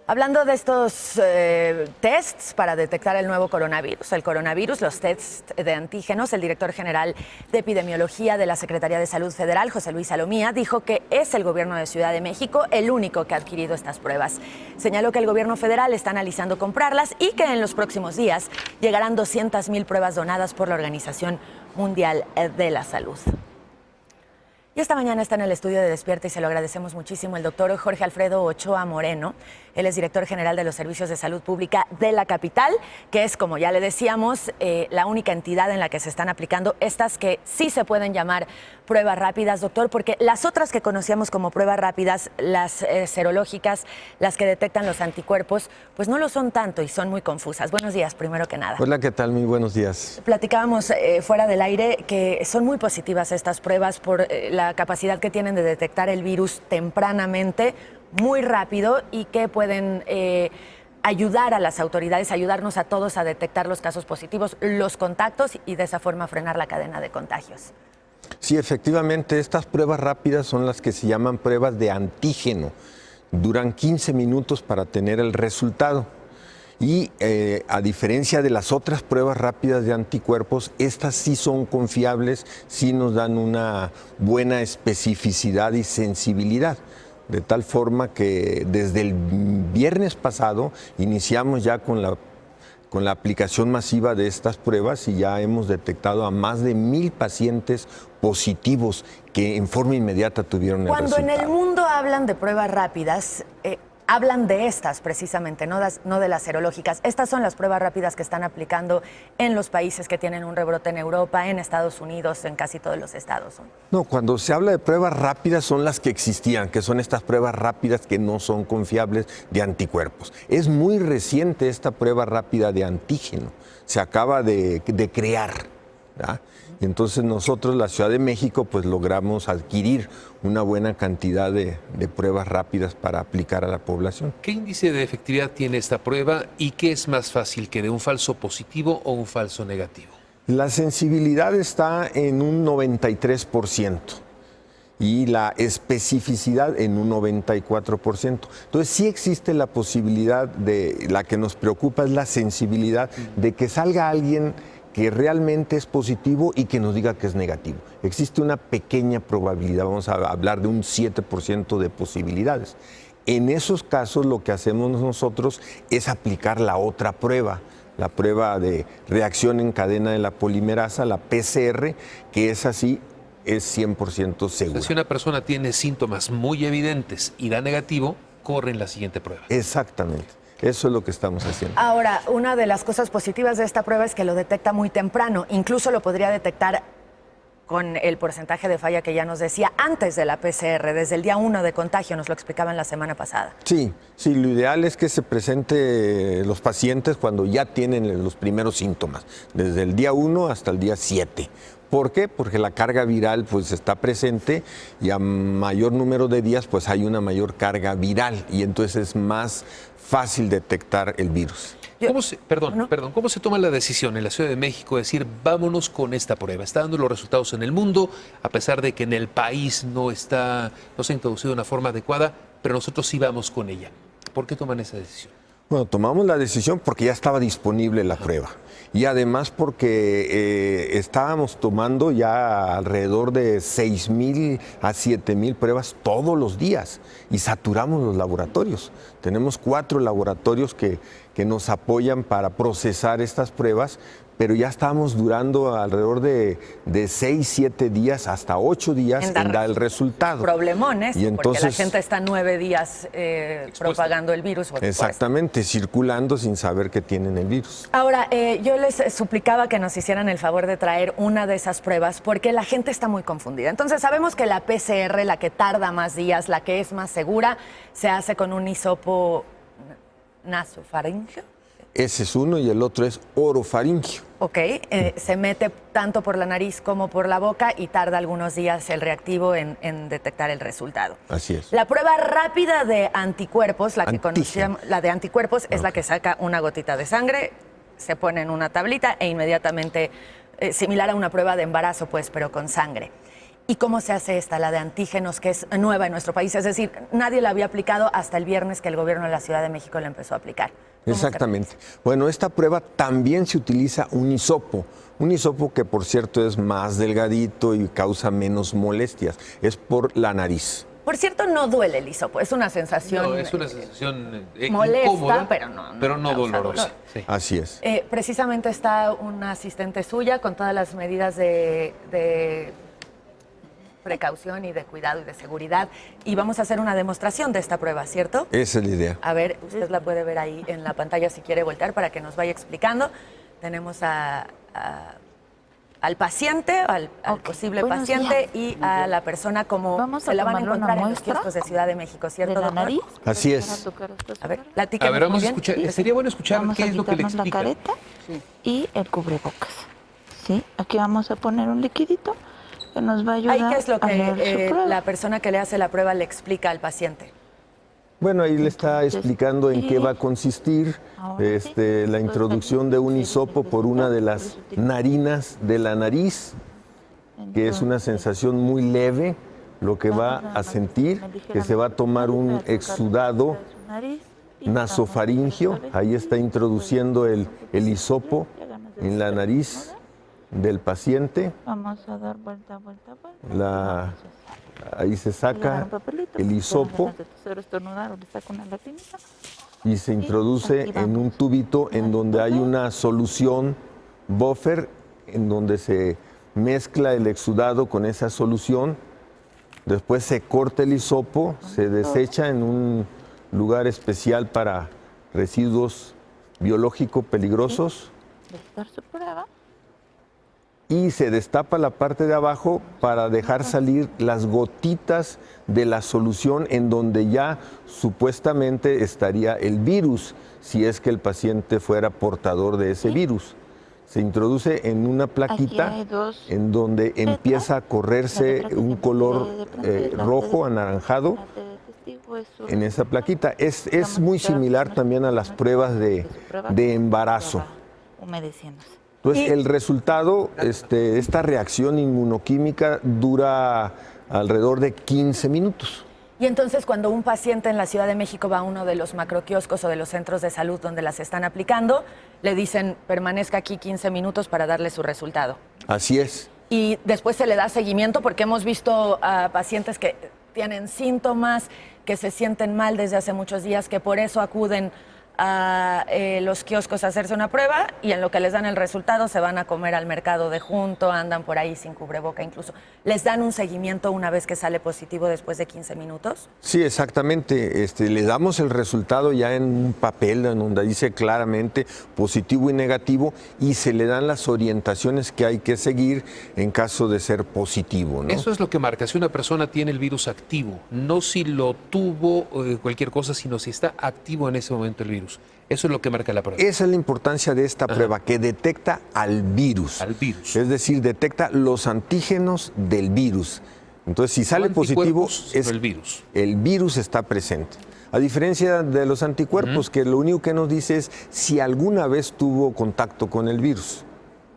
Hablando de estos tests para detectar el nuevo coronavirus, los tests de antígenos, el director general de epidemiología de la Secretaría de Salud Federal, José Luis Salomía, dijo que es el gobierno de Ciudad de México el único que ha adquirido estas pruebas. Señaló que el gobierno federal está analizando comprarlas y que en los próximos días llegarán 200,000 pruebas donadas por la Organización Mundial de la Salud. Y esta mañana está en el estudio de Despierta y se lo agradecemos muchísimo el doctor Jorge Alfredo Ochoa Moreno. Él es director general de los Servicios de Salud Pública de la capital, que es, como ya le decíamos, la única entidad en la que se están aplicando estas que sí se pueden llamar pruebas rápidas, doctor, porque las otras que conocíamos como pruebas rápidas, las serológicas, las que detectan los anticuerpos, pues no lo son tanto y son muy confusas. Buenos días, primero que nada. Hola, ¿qué tal? Muy buenos días. Platicábamos fuera del aire que son muy positivas estas pruebas por la capacidad que tienen de detectar el virus tempranamente, muy rápido, y que pueden ayudar a las autoridades, ayudarnos a todos a detectar los casos positivos, los contactos y de esa forma frenar la cadena de contagios. Sí, efectivamente, estas pruebas rápidas son las que se llaman pruebas de antígeno. Duran 15 minutos para tener el resultado. Y a diferencia de las otras pruebas rápidas de anticuerpos, estas sí son confiables, sí nos dan una buena especificidad y sensibilidad. De tal forma que desde el viernes pasado iniciamos ya con la aplicación masiva de estas pruebas y ya hemos detectado a más de 1,000 pacientes positivos que en forma inmediata tuvieron el resultado. Cuando en el mundo hablan de pruebas rápidas, hablan de estas precisamente, no de las serológicas. Estas son las pruebas rápidas que están aplicando en los países que tienen un rebrote en Europa, en Estados Unidos, en casi todos los estados. No, cuando se habla de pruebas rápidas son las que existían, que son estas pruebas rápidas que no son confiables de anticuerpos. Es muy reciente esta prueba rápida de antígeno, se acaba de crear, ¿verdad? Y entonces nosotros, la Ciudad de México, pues logramos adquirir una buena cantidad de pruebas rápidas para aplicar a la población. ¿Qué índice de efectividad tiene esta prueba y qué es más fácil, que de un falso positivo o un falso negativo? La sensibilidad está en un 93% y la especificidad en un 94%. Entonces sí existe la posibilidad la que nos preocupa es la sensibilidad de que salga alguien que realmente es positivo y que nos diga que es negativo. Existe una pequeña probabilidad, vamos a hablar de un 7% de posibilidades. En esos casos lo que hacemos nosotros es aplicar la otra prueba, la prueba de reacción en cadena de la polimerasa, la PCR, que es así, es 100% segura. Si una persona tiene síntomas muy evidentes y da negativo, corre en la siguiente prueba. Exactamente. Eso es lo que estamos haciendo. Ahora, una de las cosas positivas de esta prueba es que lo detecta muy temprano. Incluso lo podría detectar con el porcentaje de falla que ya nos decía antes de la PCR, desde el día 1 de contagio, nos lo explicaban la semana pasada. Sí, lo ideal es que se presente los pacientes cuando ya tienen los primeros síntomas, desde el día 1 hasta el día 7. ¿Por qué? Porque la carga viral pues está presente y a mayor número de días pues hay una mayor carga viral y entonces es más fácil detectar el virus. ¿Cómo se toma la decisión en la Ciudad de México de decir vámonos con esta prueba? Está dando los resultados en el mundo, a pesar de que en el país no se ha introducido de una forma adecuada, pero nosotros sí vamos con ella. ¿Por qué toman esa decisión? Bueno, tomamos la decisión porque ya estaba disponible la prueba y además porque estábamos tomando ya alrededor de 6,000 a 7,000 pruebas todos los días y saturamos los laboratorios. Tenemos 4 laboratorios que nos apoyan para procesar estas pruebas, pero ya estamos durando alrededor de 6, 7 días, hasta 8 días en dar el resultado. Problemones, y entonces, porque la gente está 9 días propagando el virus. Exactamente, circulando sin saber que tienen el virus. Ahora, yo les suplicaba que nos hicieran el favor de traer una de esas pruebas porque la gente está muy confundida. Entonces sabemos que la PCR, la que tarda más días, la que es más segura, se hace con un hisopo nasofaringeo. Ese es uno y el otro es orofaringio. Ok, se mete tanto por la nariz como por la boca y tarda algunos días el reactivo en detectar el resultado. Así es. La prueba rápida de anticuerpos, la que conocíamos, la de anticuerpos, es la que saca una gotita de sangre, se pone en una tablita e inmediatamente, similar a una prueba de embarazo, pues, pero con sangre. ¿Y cómo se hace esta, la de antígenos, que es nueva en nuestro país? Es decir, nadie la había aplicado hasta el viernes que el gobierno de la Ciudad de México la empezó a aplicar. Exactamente. Bueno, esta prueba también se utiliza un hisopo que por cierto es más delgadito y causa menos molestias. Es por la nariz. Por cierto, no duele el hisopo, es una sensación... No, es una sensación molesta, incómoda, pero no dolorosa. dolor. Sí. Así es. Precisamente está una asistente suya con todas las medidas de precaución y de cuidado y de seguridad. Y vamos a hacer una demostración de esta prueba, ¿cierto? Esa es la idea. A ver, usted la puede ver ahí en la pantalla si quiere voltear para que nos vaya explicando. Tenemos al paciente, al posible paciente y a la persona como se la van a encontrar en los kioscos de Ciudad de México, ¿cierto, de la doctor? nariz. Así es. A ver, platíquenos. A ver, vamos muy a bien. escuchar. Sería bueno escuchar Vamos qué a es lo que le quitarnos la explica. careta y el cubrebocas. ¿Sí? Aquí vamos a poner un liquidito que nos va a ayudar Ahí, ¿qué es lo a leer su que prueba. la persona que le hace la prueba le explica al paciente? Bueno, ahí le está explicando en qué va a consistir la introducción de un hisopo por una de las narinas de la nariz, que es una sensación muy leve, lo que va a sentir, que se va a tomar un exudado nasofaringio, ahí está introduciendo el hisopo en la nariz del paciente. Vamos a dar vuelta, vuelta, vuelta. Ahí se saca el hisopo y se introduce en un tubito en donde hay una solución buffer, en donde se mezcla el exudado con esa solución. Después se corta el hisopo, se desecha en un lugar especial para residuos biológicos peligrosos. Su prueba. Y se destapa la parte de abajo para dejar salir las gotitas de la solución en donde ya supuestamente estaría el virus, si es que el paciente fuera portador de ese virus. Se introduce en una plaquita en donde empieza a correrse un color rojo, anaranjado en esa plaquita. Es muy similar también a las pruebas de embarazo. Humedeciéndose. Entonces, el resultado, esta reacción inmunoquímica dura alrededor de 15 minutos. Y entonces, cuando un paciente en la Ciudad de México va a uno de los macroquioscos o de los centros de salud donde las están aplicando, le dicen, permanezca aquí 15 minutos para darle su resultado. Así es. Y después se le da seguimiento porque hemos visto a pacientes que tienen síntomas, que se sienten mal desde hace muchos días, que por eso acuden a los kioscos a hacerse una prueba y en lo que les dan el resultado se van a comer al mercado de junto, andan por ahí sin cubreboca incluso. ¿Les dan un seguimiento una vez que sale positivo después de 15 minutos? Sí, exactamente. Le damos el resultado ya en un papel en donde dice claramente positivo y negativo y se le dan las orientaciones que hay que seguir en caso de ser positivo, ¿no? Eso es lo que marca si una persona tiene el virus activo, no si lo tuvo cualquier cosa, sino si está activo en ese momento el virus. Eso es lo que marca la prueba. Esa es la importancia de esta prueba, que detecta al virus. Al virus. Es decir, detecta los antígenos del virus. Entonces, si sale positivo, el virus está presente. A diferencia de los anticuerpos, que lo único que nos dice es si alguna vez tuvo contacto con el virus.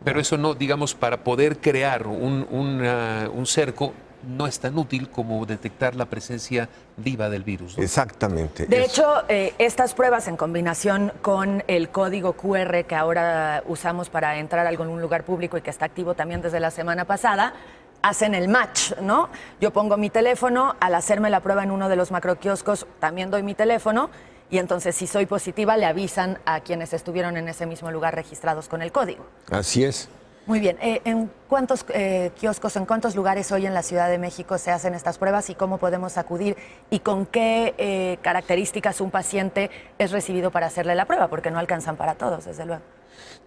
Pero eso no, digamos, para poder crear un cerco, no es tan útil como detectar la presencia viva del virus, ¿no? Exactamente. De hecho, estas pruebas en combinación con el código QR que ahora usamos para entrar a algún lugar público y que está activo también desde la semana pasada, hacen el match, ¿no? Yo pongo mi teléfono, al hacerme la prueba en uno de los macroquioscos también doy mi teléfono y entonces si soy positiva le avisan a quienes estuvieron en ese mismo lugar registrados con el código. Así es. Muy bien. ¿En cuántos kioscos, en cuántos lugares hoy en la Ciudad de México se hacen estas pruebas y cómo podemos acudir y con qué características un paciente es recibido para hacerle la prueba? Porque no alcanzan para todos, desde luego.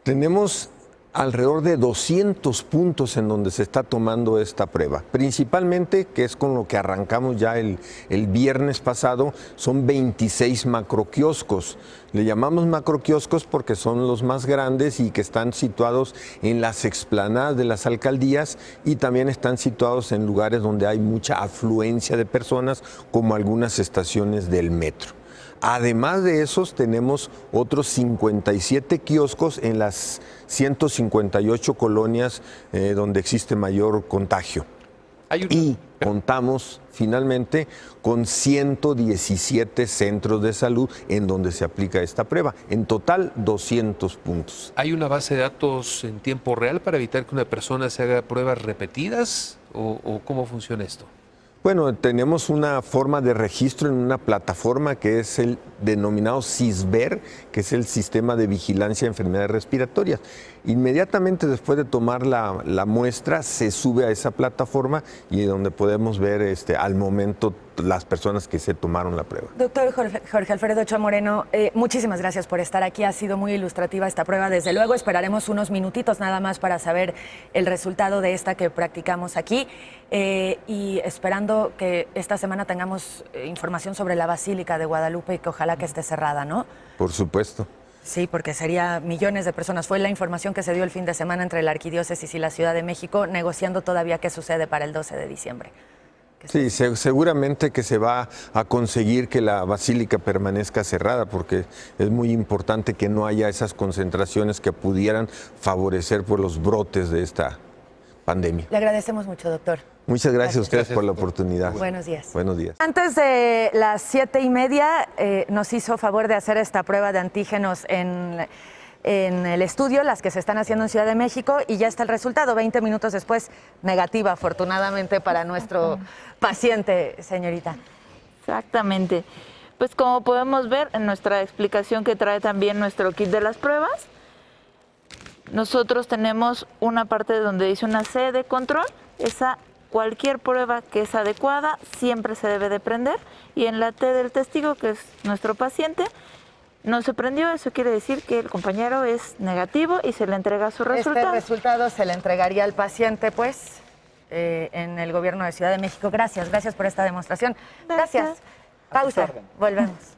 Tenemos alrededor de 200 puntos en donde se está tomando esta prueba. Principalmente, que es con lo que arrancamos ya el viernes pasado, son 26 macroquioscos. Le llamamos macroquioscos porque son los más grandes y que están situados en las explanadas de las alcaldías y también están situados en lugares donde hay mucha afluencia de personas, como algunas estaciones del metro. Además de esos, tenemos otros 57 kioscos en las 158 colonias donde existe mayor contagio. Y contamos finalmente con 117 centros de salud en donde se aplica esta prueba. En total, 200 puntos. ¿Hay una base de datos en tiempo real para evitar que una persona se haga pruebas repetidas? ¿O cómo funciona esto? Bueno, tenemos una forma de registro en una plataforma que es el denominado SISVER, que es el Sistema de Vigilancia de Enfermedades Respiratorias. Inmediatamente después de tomar la muestra, se sube a esa plataforma y donde podemos ver al momento las personas que se tomaron la prueba. Doctor Jorge Alfredo Ochoa Moreno, muchísimas gracias por estar aquí. Ha sido muy ilustrativa esta prueba. Desde luego esperaremos unos minutitos nada más para saber el resultado de esta que practicamos aquí y esperando que esta semana tengamos información sobre la Basílica de Guadalupe y que ojalá que esté cerrada, ¿no? Por supuesto. Sí, porque sería millones de personas. Fue la información que se dio el fin de semana entre la Arquidiócesis y la Ciudad de México, negociando todavía qué sucede para el 12 de diciembre. Sí, seguramente que se va a conseguir que la basílica permanezca cerrada porque es muy importante que no haya esas concentraciones que pudieran favorecer por los brotes de esta pandemia. Le agradecemos mucho, doctor. Muchas gracias a ustedes por la oportunidad. Buenos días. Buenos días. Antes de las 7:30 nos hizo favor de hacer esta prueba de antígenos en el estudio, las que se están haciendo en Ciudad de México, y ya está el resultado. 20 minutos después, negativa, afortunadamente, para nuestro paciente, señorita. Exactamente. Pues como podemos ver en nuestra explicación que trae también nuestro kit de las pruebas, nosotros tenemos una parte donde dice una C de control. Cualquier prueba que es adecuada siempre se debe de prender, y en la T del testigo, que es nuestro paciente, no se prendió. Eso quiere decir que el compañero es negativo y se le entrega su resultado. Este resultado se le entregaría al paciente, pues, en el gobierno de Ciudad de México. Gracias por esta demostración. Gracias. Pausa. Volvemos.